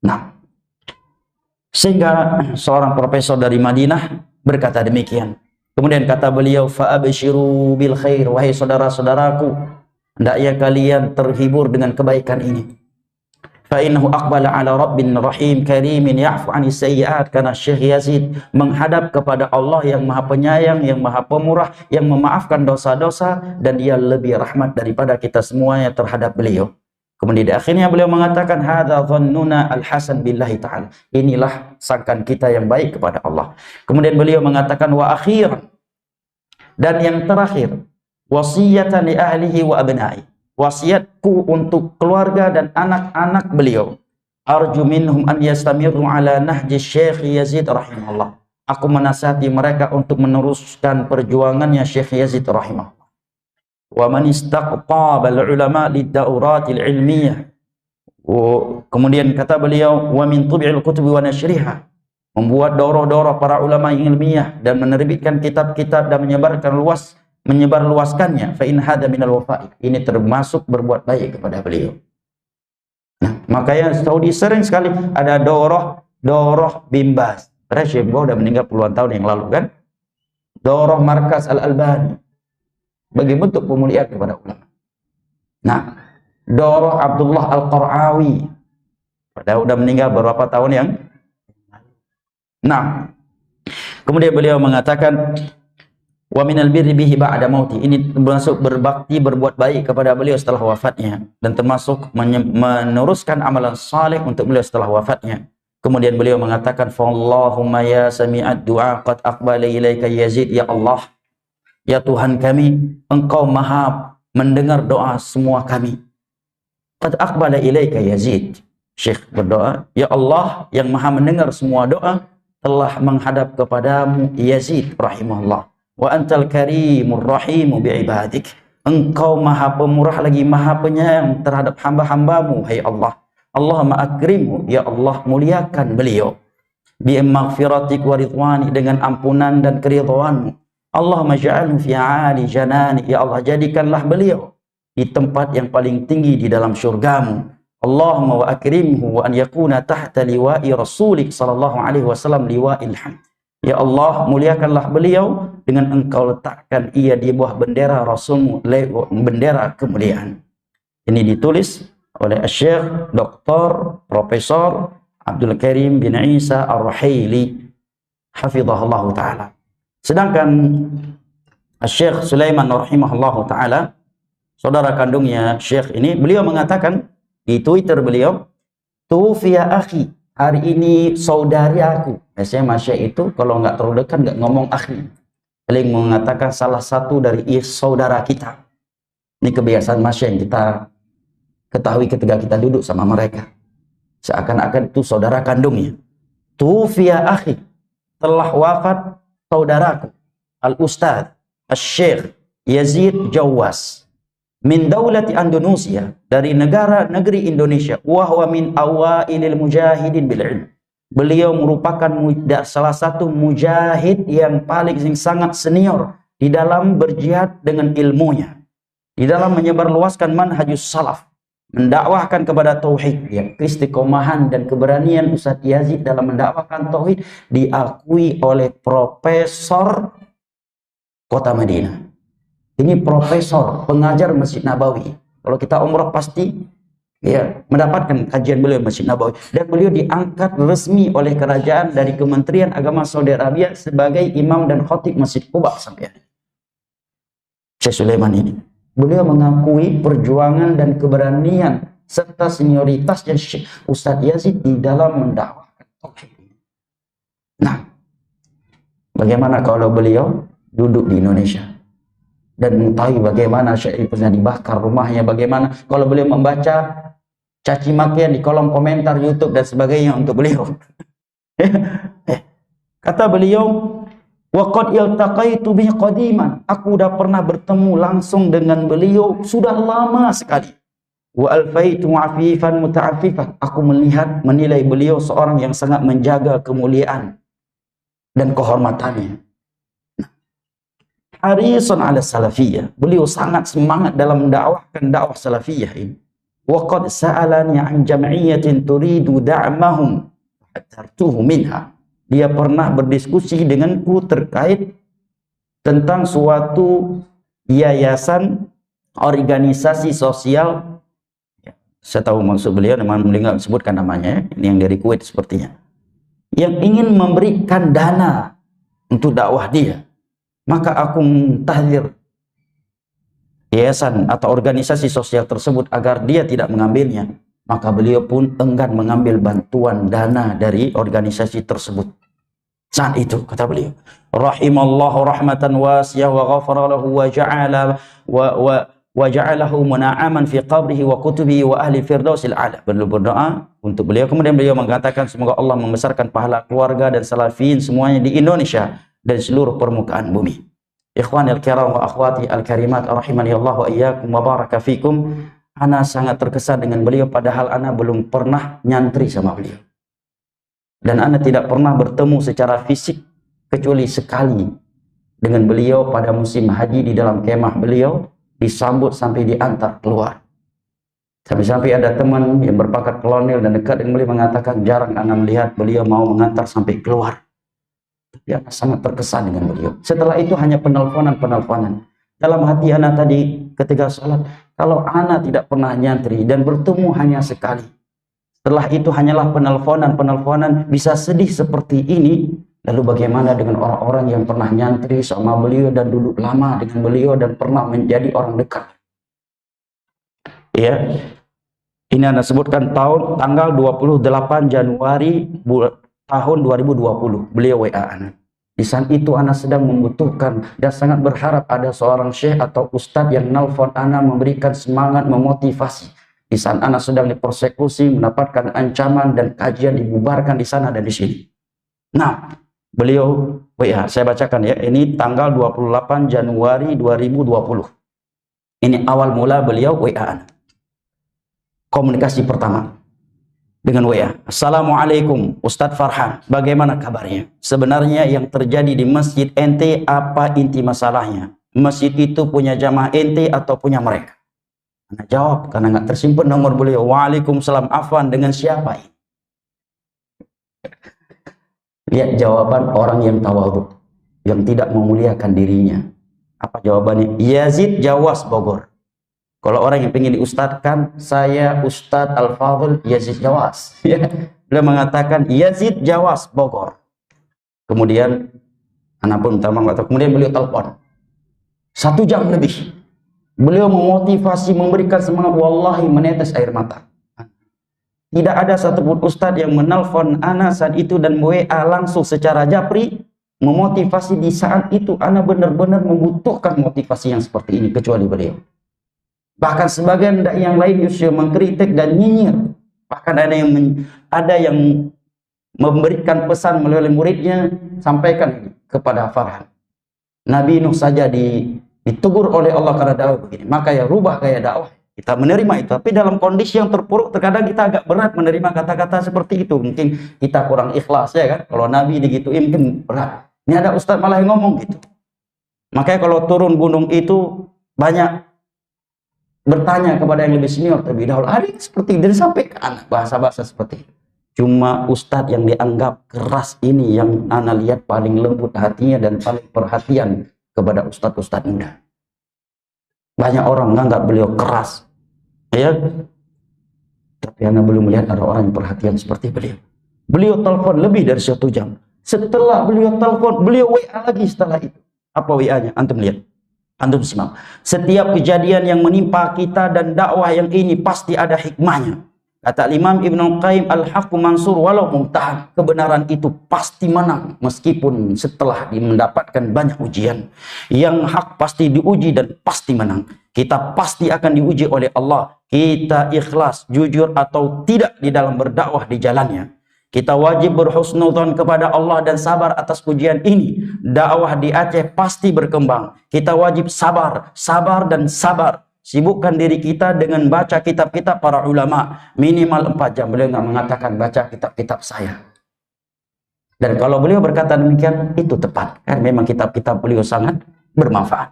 Nah, sehingga seorang profesor dari Madinah berkata demikian. Kemudian kata beliau, fa'abshiru bil khair, wahai saudara-saudaraku, hendaknya kalian terhibur dengan kebaikan ini. Fa innahu aqbala ala rabbin rahim karimin ya'fu 'anis sayyi'at. Karena Syekh Yazid menghadap kepada Allah yang Maha Penyayang, yang Maha Pemurah, yang memaafkan dosa-dosa, dan dia lebih rahmat daripada kita semuanya terhadap beliau. Kemudian di akhirnya beliau mengatakan, hadza dhannuna al-hasan billahi ta'ala. Inilah sangkaan kita yang baik kepada Allah. Kemudian beliau mengatakan, wa akhiran, dan yang terakhir, wasiyatan li ahlihi wa abna'i. Wasiatku untuk keluarga dan anak-anak beliau. Arju minhum an yastamiru ala nahji Syekh Yazid rahimahullah. Aku menasihati mereka untuk meneruskan perjuangannya Syekh Yazid rahimahullah. Wa man istaqtabal ulama lid-dauratil ilmiyah. Kemudian kata beliau, wa min tubi'il kutubi wa nashriha. Membuat daurah-daurah para ulama ilmiah dan menerbitkan kitab-kitab dan menyebarluaskannya. Fa in hada minal wafa'i. Ini termasuk berbuat baik kepada beliau. Nah, makanya Saudi sering sekali ada daurah Bin Baz. Syekh Baz udah meninggal puluhan tahun yang lalu kan. Daurah Markas Al-Albani bagi bentuk pemuliaan kepada ulama. Nah, Daurah Abdullah Al-Qar'awi, padahal sudah meninggal beberapa tahun yang. Nah, kemudian beliau mengatakan wa minal birri bihi ba'da mauti. Ini termasuk berbakti, berbuat baik kepada beliau setelah wafatnya, dan termasuk meneruskan amalan saleh untuk beliau setelah wafatnya. Kemudian beliau mengatakan, "Fallahumma ya sami'ad du'a qad aqbala ilaika Yazid." Ya Allah, ya Tuhan kami, Engkau Maha mendengar doa semua kami. Qad aqbala ilaika Yazid. Syekh berdoa, ya Allah yang Maha mendengar semua doa, telah menghadap kepadamu Yazid rahimahullah. Wa antal karimur rahimu bi'ibadik. Engkau Maha pemurah lagi Maha penyayang terhadap hamba-hambamu, hai Allah. Allahumma akrimhu, ya Allah muliakan beliau. Bi maghfiratik wa ridwani, dengan ampunan dan keridhaanmu. Allahumma ja'alhu fi 'ali janani, ya Allah jadikanlah beliau di tempat yang paling tinggi di dalam syurgamu. Allahumma wa akrimhu wa an yakuna tahta liwa'i rasulik sallallahu alaihi wasallam liwa'il hamd. Ya Allah, muliakanlah beliau dengan engkau letakkan ia di bawah bendera Rasulmu, bendera kemuliaan. Ini ditulis oleh Syekh Dr. Profesor Abdul Karim bin Isa Ar-Ruhaili hafizahullah ta'ala. Sedangkan Syekh Sulaiman rahimahullah ta'ala, saudara kandungnya Syekh ini, beliau mengatakan di Twitter beliau, "Tufiya akhi, hari ini saudari aku." Biasanya masyayikh itu kalau nggak terlalu dekat nggak ngomong akhi, paling mengatakan salah satu dari saudara kita. Ini kebiasaan masyayikh yang kita ketahui ketika kita duduk sama mereka, seakan-akan itu saudara kandungnya. Tufiya akhi, telah wafat saudaraku, al-ustadz al-syekh Yazid Jawas, min daulati Indonesia, dari negeri Indonesia, wa huwa min awailil mujahidin bil ilm. Beliau merupakan salah satu mujahid yang paling sangat senior di dalam berjihad dengan ilmunya, di dalam menyebarluaskan manhajus salaf, mendakwahkan kepada tauhid. Ya, keistiqomahan dan keberanian Ustaz Yazid dalam mendakwahkan tauhid diakui oleh profesor kota Madinah. Ini profesor, pengajar Masjid Nabawi. Kalau kita umrah pasti ya mendapatkan kajian beliau Masjid Nabawi, dan beliau diangkat resmi oleh kerajaan dari Kementerian Agama Saudi Arabia sebagai imam dan khatib Masjid Quba sampai hari. Syekh Sulaiman ini, beliau mengakui perjuangan dan keberanian serta senioritasnya Ustadz Yazid di dalam mendakwahkan tauhid. Nah, bagaimana kalau beliau duduk di Indonesia dan mengetahui bagaimana syairnya dibakar rumahnya, bagaimana kalau beliau membaca caci makian di kolom komentar YouTube dan sebagainya untuk beliau. Kata beliau, waqad iltaqaitu bihi qadiman, aku udah pernah bertemu langsung dengan beliau sudah lama sekali. Wa alfaitu afifan muta'affifan, aku menilai beliau seorang yang sangat menjaga kemuliaan dan kehormatannya. Harisun ala salafiyah, beliau sangat semangat dalam mendakwahkan dakwah salafiyah ini. Waqad sa'alani an jam'iyyatin turidu da'mahum hatartuhu minha. Dia pernah berdiskusi denganku terkait tentang suatu yayasan organisasi sosial. Saya tahu maksud beliau, namun beliau nggak sebutkan namanya, ini yang dari Kuwait sepertinya, yang ingin memberikan dana untuk dakwah dia. Maka aku mentahdir yayasan atau organisasi sosial tersebut agar dia tidak mengambilnya. Maka beliau pun enggan mengambil bantuan dana dari organisasi tersebut. Saat itu kata beliau, rahimallahu rahmatan wasiyah wa ghafara lahu wa ja'alahu muna'aman fi qabrihi wa kutubihi wa ahli firdausil a'la. Beliau berdoa untuk beliau, kemudian beliau mengatakan semoga Allah membesarkan pahala keluarga dan salafin semuanya di Indonesia dan seluruh permukaan bumi. Ikhwanil kiram wa akhwati al-karimat rahimani Allah wa iyyakum wa baraka fikum. Ana sangat terkesan dengan beliau padahal ana belum pernah nyantri sama beliau. Dan ana tidak pernah bertemu secara fisik kecuali sekali dengan beliau pada musim haji di dalam kemah beliau, disambut sampai diantar keluar. Sampai-sampai ada teman yang berpangkat kolonel dan dekat dengan beliau mengatakan jarang ana melihat beliau mau mengantar sampai keluar. Ya, sangat terkesan dengan beliau. Setelah itu hanya penelponan. Dalam hati anak tadi ketika sholat, kalau anak tidak pernah nyantri dan bertemu hanya sekali, setelah itu hanyalah penelponan, bisa sedih seperti ini. Lalu bagaimana dengan orang-orang yang pernah nyantri sama beliau dan duduk lama dengan beliau dan pernah menjadi orang dekat? Ya, ini Anda sebutkan tanggal 28 Januari tahun 2020 beliau WA Anda. Di saat itu Anda sedang membutuhkan dan sangat berharap ada seorang syekh atau ustadz yang nelfon Anda memberikan semangat, memotivasi. Di saat Anda sedang dipersekusi, mendapatkan ancaman dan kajian dibubarkan di sana dan di sini. Nah, beliau WA, saya bacakan ya, ini tanggal 28 Januari 2020. Ini awal mula beliau WA Anda. Komunikasi pertama dengan WA. Assalamualaikum Ustadz Farhan, bagaimana kabarnya? Sebenarnya yang terjadi di masjid ente apa inti masalahnya? Masjid itu punya jamaah ente atau punya mereka? Anda jawab karena nggak tersimpan nomor beliau. Waalaikumsalam, afwan, dengan siapa ini? Lihat jawaban orang yang tawadhu, yang tidak memuliakan dirinya. Apa jawabannya? Yazid Jawas Bogor. Kalau orang yang ingin diustadkan, saya Ustadz Al-Fadhil Yazid Jawas. Beliau mengatakan Yazid Jawas Bogor. Kemudian, anak pun minta maaf. Kemudian beliau telepon. 1 jam lebih. Beliau memotivasi, memberikan semangat. Wallahi menetes air mata. Tidak ada satupun Ustadz yang menelpon anak saat itu dan WA langsung secara japri. Memotivasi di saat itu. Anak benar-benar membutuhkan motivasi yang seperti ini. Kecuali beliau. Bahkan sebagian yang lain justru mengkritik dan nyinyir. Bahkan ada yang memberikan pesan melalui muridnya, sampaikan kepada Farhan. Nabi Nuh saja ditegur oleh Allah karena dakwah begini. Maka ya rubah gaya dakwah. Kita menerima itu. Tapi dalam kondisi yang terpuruk, terkadang kita agak berat menerima kata-kata seperti itu. Mungkin kita kurang ikhlas ya kan. Kalau Nabi digituin mungkin berat. Ini ada Ustadz malah yang ngomong gitu. Makanya kalau turun gunung itu banyak bertanya kepada yang lebih senior terlebih dahulu. Ada seperti ini sampai ke anak bahasa-bahasa seperti itu. Cuma ustadz yang dianggap keras ini yang anak lihat paling lembut hatinya dan paling perhatian kepada ustadz-ustadz muda. Banyak orang menganggap beliau keras, ya. Tapi anak belum melihat ada orang yang perhatian seperti beliau. Beliau telepon lebih dari 1 jam. Setelah beliau telepon, beliau WA lagi setelah itu. Apa WA-nya? Antum lihat. Antum simak. Setiap kejadian yang menimpa kita dan dakwah yang ini pasti ada hikmahnya. Kata Imam Ibnu Qayyim, al-haqqu mansur walau mumtahan. Kebenaran itu pasti menang meskipun setelah mendapatkan banyak ujian. Yang hak pasti diuji dan pasti menang. Kita pasti akan diuji oleh Allah. Kita ikhlas, jujur atau tidak di dalam berdakwah di jalannya. Kita wajib berhusnudzon kepada Allah dan sabar atas ujian ini. Dakwah di Aceh pasti berkembang. Kita wajib sabar dan sabar. Sibukkan diri kita dengan baca kitab-kitab para ulama. Minimal 4 jam. Beliau nggak mengatakan baca kitab-kitab saya. Dan kalau beliau berkata demikian, itu tepat. Kan memang kitab-kitab beliau sangat bermanfaat.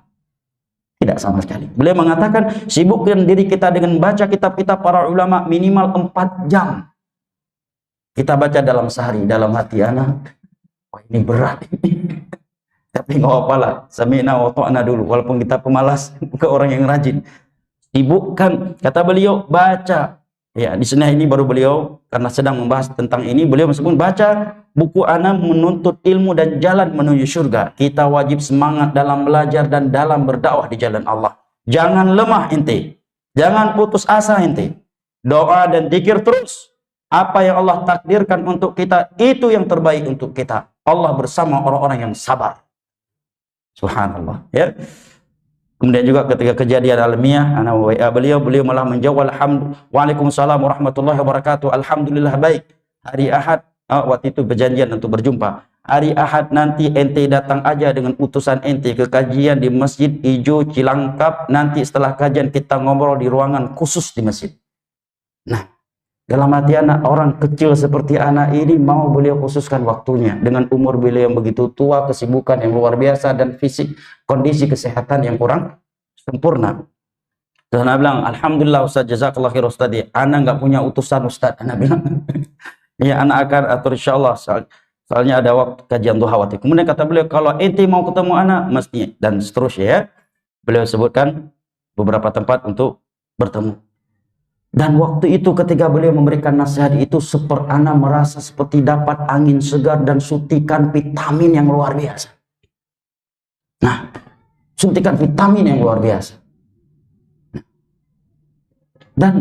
Tidak sama sekali. Beliau mengatakan, sibukkan diri kita dengan baca kitab-kitab para ulama minimal 4 jam. Kita baca dalam sehari, dalam hati anak, wah ini berat. Tapi nggak apa-apa, sami'na wa ta'na dulu. Walaupun kita pemalas, ke orang yang rajin. Sibukkan, kata beliau, baca. Ya, di sini ini baru beliau, karena sedang membahas tentang ini, beliau meskipun baca buku anak menuntut ilmu dan jalan menuju surga. Kita wajib semangat dalam belajar dan dalam berdakwah di jalan Allah. Jangan lemah ente. Jangan putus asa ente. Doa dan zikir terus. Apa yang Allah takdirkan untuk kita, itu yang terbaik untuk kita. Allah bersama orang-orang yang sabar. Subhanallah. Ya. Kemudian juga ketika kejadian alamiah, anak WA beliau malah menjawab Waalaikumsalam warahmatullahi wabarakatuh. Alhamdulillah baik. Hari Ahad, waktu itu berjanjian untuk berjumpa. Hari Ahad nanti ente datang aja dengan utusan ente ke kajian di Masjid Ijo Cilangkap. Nanti setelah kajian kita ngobrol di ruangan khusus di masjid. Nah, dalam hati anak, orang kecil seperti anak ini mau beliau khususkan waktunya. Dengan umur beliau yang begitu tua, kesibukan yang luar biasa, dan fisik, kondisi kesehatan yang kurang sempurna. Dan anak bilang, Alhamdulillah Ustaz, jazakallah khair Ustaz. Anak nggak punya utusan Ustaz. Anak bilang, ya anak akan atur insya Allah. Soalnya ada waktu kajian duha waktu. Kemudian kata beliau, kalau ente mau ketemu anak, mesti, dan seterusnya ya. Beliau sebutkan beberapa tempat untuk bertemu. Dan waktu itu ketika beliau memberikan nasihat itu, ana merasa seperti dapat angin segar dan suntikan vitamin yang luar biasa. Nah, suntikan vitamin yang luar biasa. Dan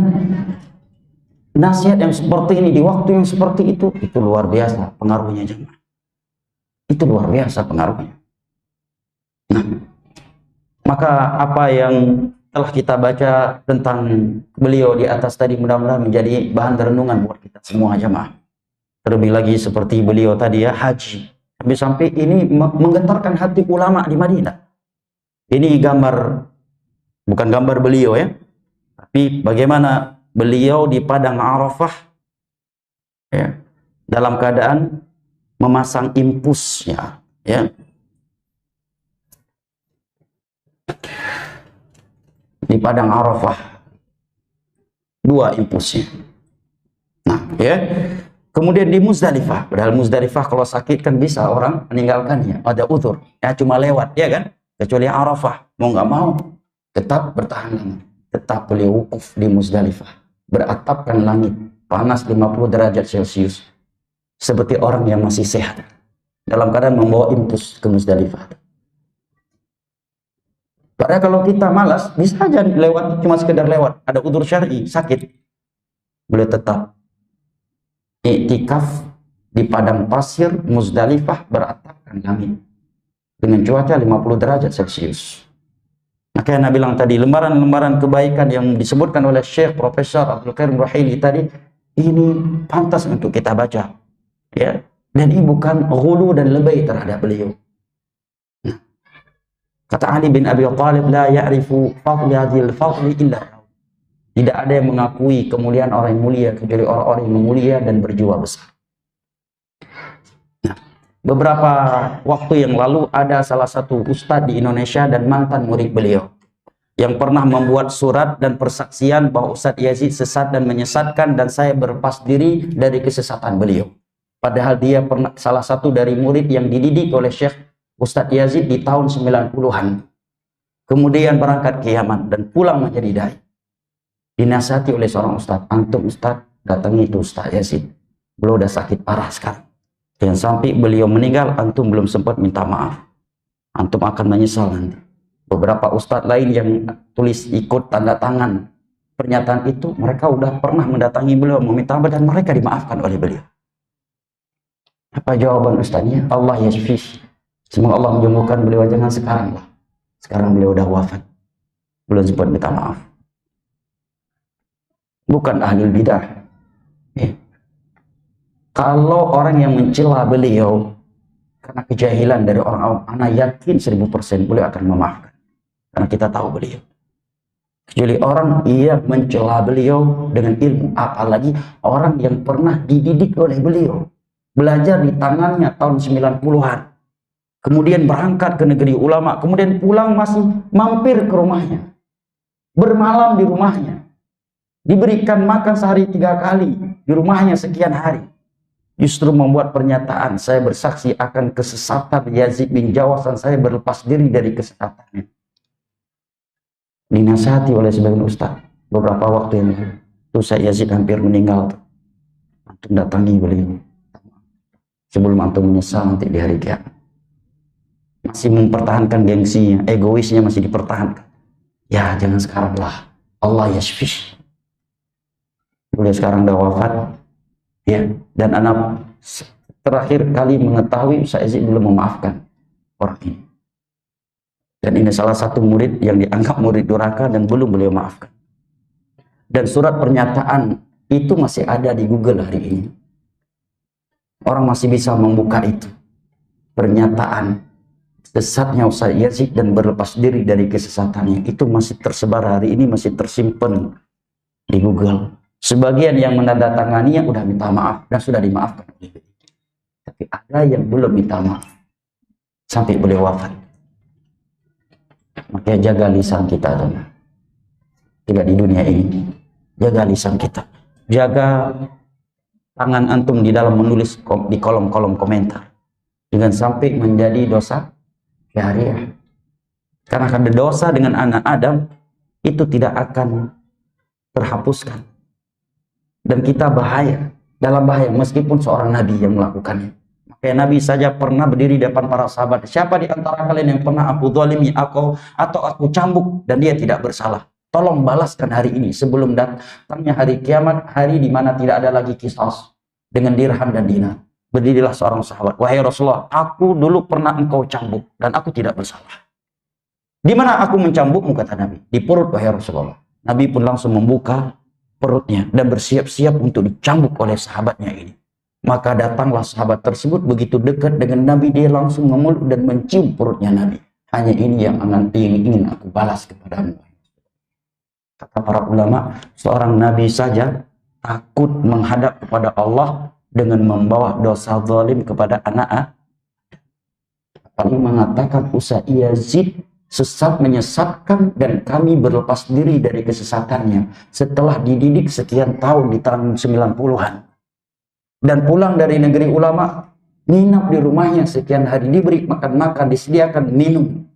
nasihat yang seperti ini di waktu yang seperti itu luar biasa pengaruhnya jemaah. Itu luar biasa pengaruhnya. Nah, maka apa yang telah kita baca tentang beliau di atas tadi mudah-mudahan menjadi bahan renungan buat kita semua jemaah. Terlebih lagi seperti beliau tadi ya, haji. Sampai ini menggetarkan hati ulama di Madinah. Ini gambar, bukan gambar beliau ya, tapi bagaimana beliau di padang Arafah ya, dalam keadaan memasang impusnya ya. Di padang Arafah 2 impusnya. Nah ya, kemudian di Muzdalifah, padahal Muzdalifah kalau sakit kan bisa orang meninggalkannya, ada udzur ya, cuma lewat ya kan, kecuali Arafah mau nggak mau tetap bertahan, tetap beliau wukuf di Muzdalifah, beratapkan langit, panas 50 derajat Celcius, seperti orang yang masih sehat, dalam keadaan membawa impus ke Muzdalifah. Padahal kalau kita malas, bisa aja lewat, cuma sekedar lewat, ada udzur syar'i, sakit, beliau tetap iktikaf di padang pasir Muzdalifah, beratapkan langit dengan cuaca 50 derajat Celcius. Makanya Nabi bilang tadi, lembaran-lembaran kebaikan yang disebutkan oleh Syekh Profesor Abdul Karim Ruhaili tadi, ini pantas untuk kita baca ya, dan ini bukan ghulu dan lebay terhadap beliau. Nah, kata Ali bin Abi Thalib, la ya'rifu fadli hadhil fadli illa, tidak ada yang mengakui kemuliaan orang yang mulia kecuali orang-orang yang mulia dan berjiwa besar. Nah, beberapa waktu yang lalu ada salah satu ustadz di Indonesia dan mantan murid beliau yang pernah membuat surat dan persaksian bahwa Ustadz Yazid sesat dan menyesatkan, dan saya berlepas diri dari kesesatan beliau. Padahal dia pernah salah satu dari murid yang dididik oleh Syekh Ustadz Yazid di tahun 90-an. Kemudian berangkat ke Yaman dan pulang menjadi dai. Dinasihati oleh seorang ustadz, antum ustadz datangi itu Ustadz Yazid, beliau udah sakit parah sekarang. Dan sampai beliau meninggal, antum belum sempat minta maaf. Antum akan menyesal nanti. Beberapa ustadz lain yang tulis ikut tanda tangan pernyataan itu, mereka udah pernah mendatangi beliau meminta maaf dan mereka dimaafkan oleh beliau. Apa jawaban ustadznya? Allah yashfi. Semoga Allah menyembuhkan beliau, jangan sekarang lah. Sekarang beliau udah wafat, belum sempat minta maaf. Bukan ahli bidah ya. Kalau orang yang mencela beliau karena kejahilan dari orang awam, ana yakin 1000% beliau akan memaafkan, karena kita tahu beliau. Kecuali orang yang mencela beliau dengan ilmu, apalagi orang yang pernah dididik oleh beliau, belajar di tangannya tahun 90-an, kemudian berangkat ke negeri ulama, kemudian pulang masih mampir ke rumahnya, bermalam di rumahnya, diberikan makan sehari 3 kali di rumahnya sekian hari, justru membuat pernyataan, saya bersaksi akan kesesatan Yazid bin Jawas dan saya berlepas diri dari kesesatannya. Dinasihati oleh sebagian ustaz beberapa waktu yang lalu. Ustaz Yazid hampir meninggal. Antum datangi beliau sebelum antum menyesal nanti di hari kiamat. Masih mempertahankan gengsinya, egoisnya masih dipertahankan. Ya jangan sekarang lah, Allah yashfi. Beliau sekarang udah wafat ya, dan anak terakhir kali mengetahui Ustaz Yazid belum memaafkan orang ini. Dan ini salah satu murid yang dianggap murid durhaka dan belum beliau maafkan. Dan surat pernyataan itu masih ada di Google hari ini. Orang masih bisa membuka itu. Pernyataan sesatnya Ustaz Yazid dan berlepas diri dari kesesatannya itu masih tersebar hari ini, masih tersimpan di Google. Sebagian yang menandatanganinya udah minta maaf dan sudah dimaafkan. Tapi ada yang belum minta maaf sampai beliau wafat. Makanya jaga lisan kita, teman. Tidak di dunia ini, jaga lisan kita, jaga tangan antum di dalam menulis di kolom-kolom komentar. Dengan sampai menjadi dosa syariah. Karena ada dosa dengan anak Adam, itu tidak akan terhapuskan. Dan kita dalam bahaya meskipun seorang nabi yang melakukannya. Kayak Nabi saja pernah berdiri di depan para sahabat. Siapa di antara kalian yang pernah aku zalimi atau aku cambuk dan dia tidak bersalah? Tolong balaskan hari ini sebelum datangnya hari kiamat, hari di mana tidak ada lagi qisas dengan dirham dan dinar. Berdirilah seorang sahabat. Wahai Rasulullah, aku dulu pernah engkau cambuk dan aku tidak bersalah. Di mana aku mencambukmu, kata Nabi? Di perut, wahai Rasulullah. Nabi pun langsung membuka perutnya dan bersiap-siap untuk dicambuk oleh sahabatnya ini. Maka datanglah sahabat tersebut begitu dekat dengan Nabi, dia langsung memeluk dan mencium perutnya Nabi. Hanya ini yang ingin aku balas kepadamu. Kata para ulama, seorang Nabi saja takut menghadap kepada Allah dengan membawa dosa zalim kepada anak. Paling mengatakan Usai Yazid sesat menyesatkan dan kami berlepas diri dari kesesatannya setelah dididik sekian tahun di tahun 90-an. Dan pulang dari negeri ulama, nginap di rumahnya sekian hari, diberi makan-makan, disediakan minum,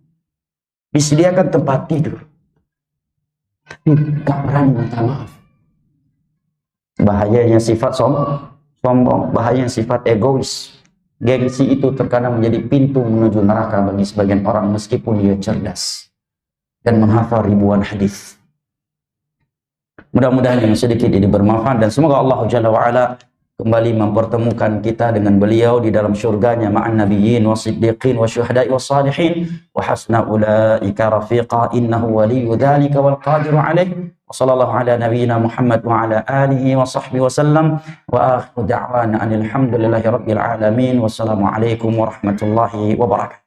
disediakan tempat tidur. Tapi gak berani minta maaf. Bahayanya sifat sombong, bahayanya sifat egois. Gengsi itu terkadang menjadi pintu menuju neraka bagi sebagian orang meskipun dia cerdas dan menghafal ribuan hadis. Mudah-mudahan yang sedikit ini bermanfaat dan semoga Allah Jalla wa'ala kembali mempertemukan kita dengan beliau di dalam syurganya ma'an nabiyyin wa siddiqin wa syuhada'i wa salihin wa hasna ulaika rafiqa innahu waliyyu dzalika wal qadiru alaih wa sallallahu ala nabiyyina Muhammad wa ala alihi wa sahbihi wa sallam wa akhiru da'wana alhamdulillahi rabbil alamin wassalamu alaikum warahmatullahi wabarakatuh.